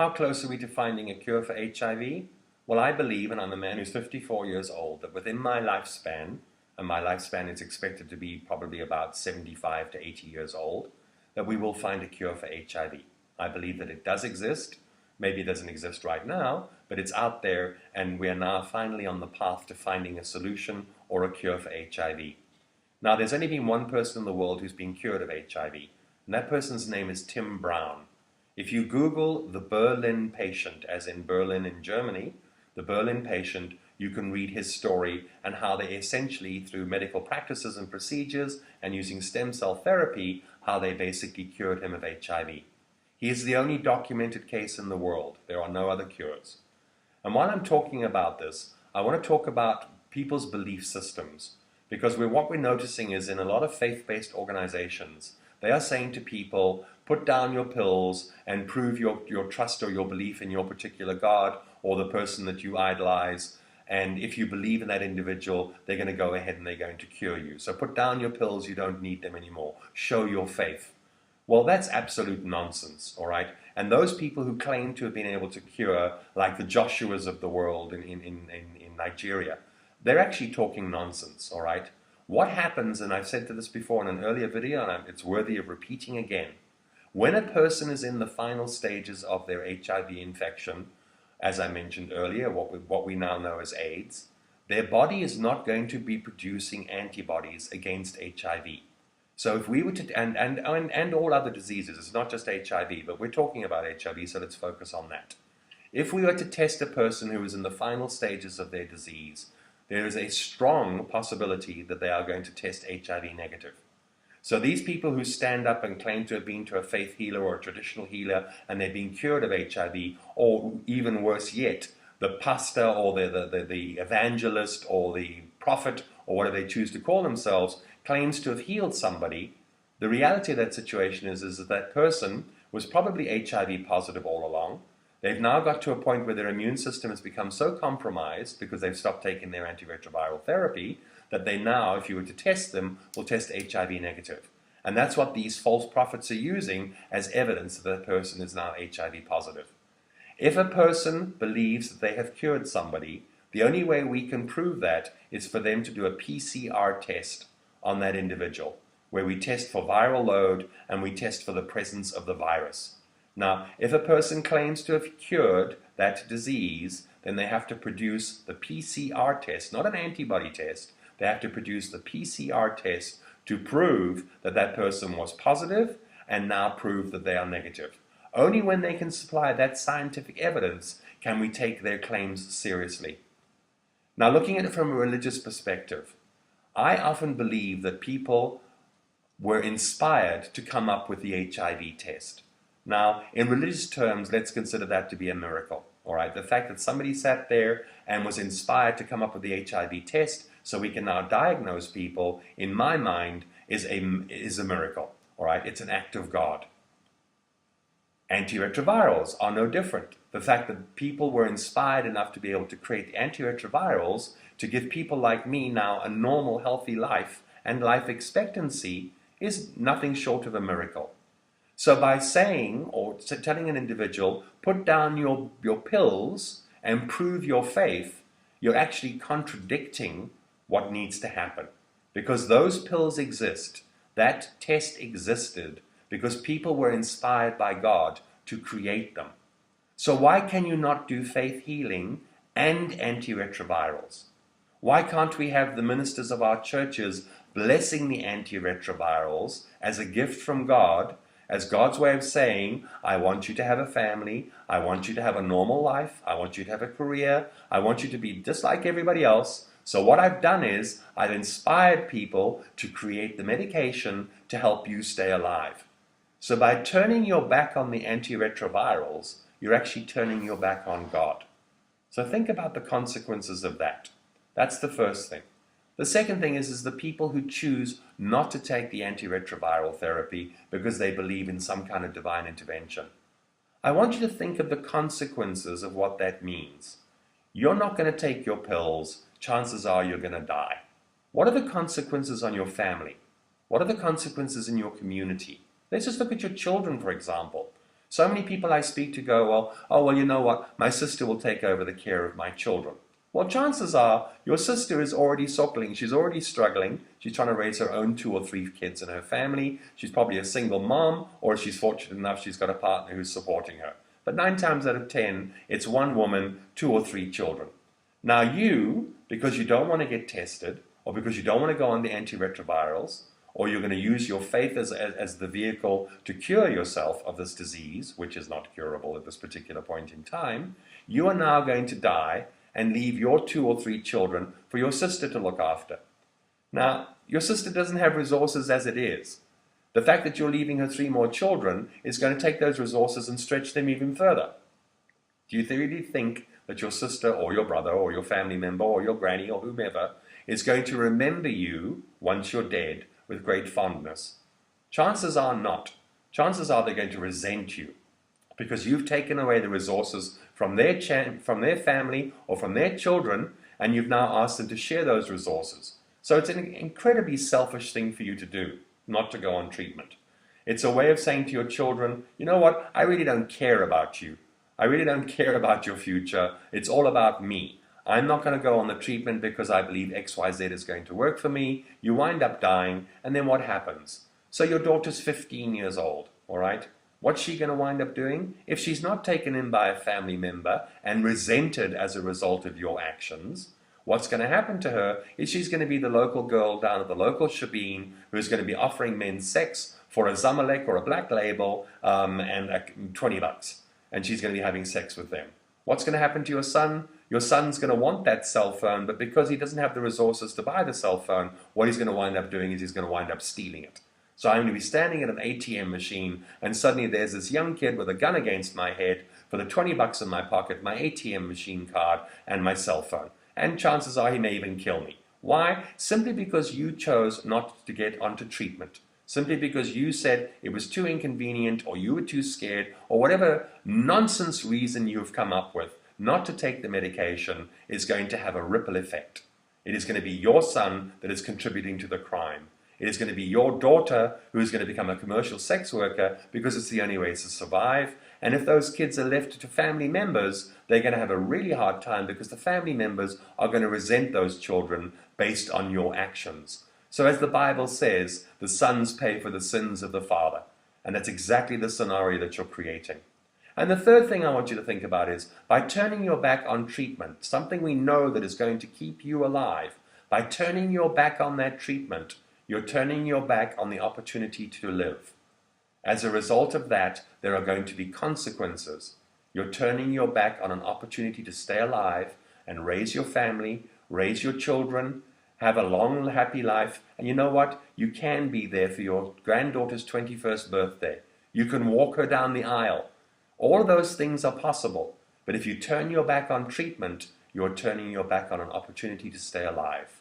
How close are we to finding a cure for HIV? Well, I believe, and I'm a man who's 54 years old, that within my lifespan, and my lifespan is expected to be probably about 75 to 80 years old, that we will find a cure for HIV. I believe that it does exist. Maybe it doesn't exist right now, but it's out there, and we are now finally on the path to finding a solution or a cure for HIV. Now, there's only been one person in the world who's been cured of HIV, and that person's name is Tim Brown. If you Google the Berlin patient, as in Berlin in Germany, the Berlin patient, you can read his story and how they essentially, through medical practices and procedures and using stem cell therapy, how they basically cured him of HIV. He is the only documented case in the world. There are no other cures. And while I'm talking about this, I want to talk about people's belief systems, because what we're noticing is in a lot of faith-based organizations, they are saying to people, put down your pills and prove your trust or your belief in your particular God or the person that you idolize. And if you believe in that individual, they're going to go ahead and they're going to cure you. So put down your pills, you don't need them anymore. Show your faith. Well, that's absolute nonsense, all right? And those people who claim to have been able to cure, like the Joshuas of the world in Nigeria, they're actually talking nonsense, all right? What happens, and I've said this before in an earlier video, and it's worthy of repeating again, when a person is in the final stages of their HIV infection, as I mentioned earlier, what we now know as AIDS, their body is not going to be producing antibodies against HIV. So if we were to, and all other diseases, it's not just HIV, but we're talking about HIV, so let's focus on that. If we were to test a person who is in the final stages of their disease, there is a strong possibility that they are going to test HIV negative. So these people who stand up and claim to have been to a faith healer or a traditional healer and they've been cured of HIV, or even worse yet, the pastor or the evangelist or the prophet or whatever they choose to call themselves claims to have healed somebody, the reality of that situation is that that person was probably HIV positive all along. They've now got to a point where their immune system has become so compromised because they've stopped taking their antiretroviral therapy that they now, if you were to test them, will test HIV negative. And that's what these false prophets are using as evidence that that person is now HIV positive. If a person believes that they have cured somebody, the only way we can prove that is for them to do a PCR test on that individual, where we test for viral load and we test for the presence of the virus. Now, if a person claims to have cured that disease, then they have to produce the PCR test, not an antibody test. They have to produce the PCR test to prove that that person was positive and now prove that they are negative. Only when they can supply that scientific evidence can we take their claims seriously. Now, looking at it from a religious perspective, I often believe that people were inspired to come up with the HIV test. Now, in religious terms, let's consider that to be a miracle. All right, the fact that somebody sat there and was inspired to come up with the HIV test so we can now diagnose people, in my mind, is a miracle. All right, it's an act of God. Antiretrovirals are no different. The fact that people were inspired enough to be able to create antiretrovirals to give people like me now a normal, healthy life and life expectancy is nothing short of a miracle. So by saying or telling an individual, put down your pills and prove your faith, you're actually contradicting what needs to happen. Because those pills exist, that test existed, because people were inspired by God to create them. So why can you not do faith healing and antiretrovirals? Why can't we have the ministers of our churches blessing the antiretrovirals as a gift from God, as God's way of saying, I want you to have a family, I want you to have a normal life, I want you to have a career, I want you to be just like everybody else. So what I've done is I've inspired people to create the medication to help you stay alive. So by turning your back on the antiretrovirals, you're actually turning your back on God. So think about the consequences of that. That's the first thing. The second thing is the people who choose not to take the antiretroviral therapy because they believe in some kind of divine intervention. I want you to think of the consequences of what that means. You're not going to take your pills. Chances are you're going to die. What are the consequences on your family? What are the consequences in your community? Let's just look at your children, for example. So many people I speak to go, well, oh, well, you know what? My sister will take over the care of my children. Well, chances are your sister is already suckling. She's already struggling. She's trying to raise her own 2 or 3 kids in her family. She's probably a single mom, or she's fortunate enough she's got a partner who's supporting her. But 9 times out of 10, it's one woman, 2 or 3 children. Now you, because you don't want to get tested, or because you don't want to go on the antiretrovirals, or you're going to use your faith as the vehicle to cure yourself of this disease, which is not curable at this particular point in time, you are now going to die and leave your 2 or 3 children for your sister to look after. Now, your sister doesn't have resources as it is. The fact that you're leaving her 3 more children is going to take those resources and stretch them even further. Do you really think that your sister or your brother or your family member or your granny or whomever is going to remember you once you're dead with great fondness? Chances are not. Chances are they're going to resent you because you've taken away the resources from their family or from their children, and you've now asked them to share those resources. So it's an incredibly selfish thing for you to do, not to go on treatment. It's a way of saying to your children, you know what, I really don't care about you. I really don't care about your future. It's all about me. I'm not going to go on the treatment because I believe XYZ is going to work for me. You wind up dying, and then what happens? So your daughter's 15 years old, all right? What's she going to wind up doing? If she's not taken in by a family member and resented as a result of your actions, what's going to happen to her is she's going to be the local girl down at the local shebeen who's going to be offering men sex for a Zamalek or a Black Label and $20. And she's going to be having sex with them. What's going to happen to your son? Your son's going to want that cell phone, but because he doesn't have the resources to buy the cell phone, what he's going to wind up doing is he's going to wind up stealing it. So I'm going to be standing at an ATM machine, and suddenly there's this young kid with a gun against my head for the $20 in my pocket, my ATM machine card, and my cell phone. And chances are he may even kill me. Why? Simply because you chose not to get onto treatment. Simply because you said it was too inconvenient, or you were too scared, or whatever nonsense reason you've come up with not to take the medication is going to have a ripple effect. It is going to be your son that is contributing to the crime. It is going to be your daughter who is going to become a commercial sex worker because it's the only way to survive. And if those kids are left to family members, they're going to have a really hard time because the family members are going to resent those children based on your actions. So as the Bible says, the sons pay for the sins of the father. And that's exactly the scenario that you're creating. And the third thing I want you to think about is, by turning your back on treatment, something we know that is going to keep you alive, by turning your back on that treatment, you're turning your back on the opportunity to live. As a result of that, there are going to be consequences. You're turning your back on an opportunity to stay alive and raise your family, raise your children, have a long, happy life. And you know what? You can be there for your granddaughter's 21st birthday. You can walk her down the aisle. All of those things are possible. But if you turn your back on treatment, you're turning your back on an opportunity to stay alive.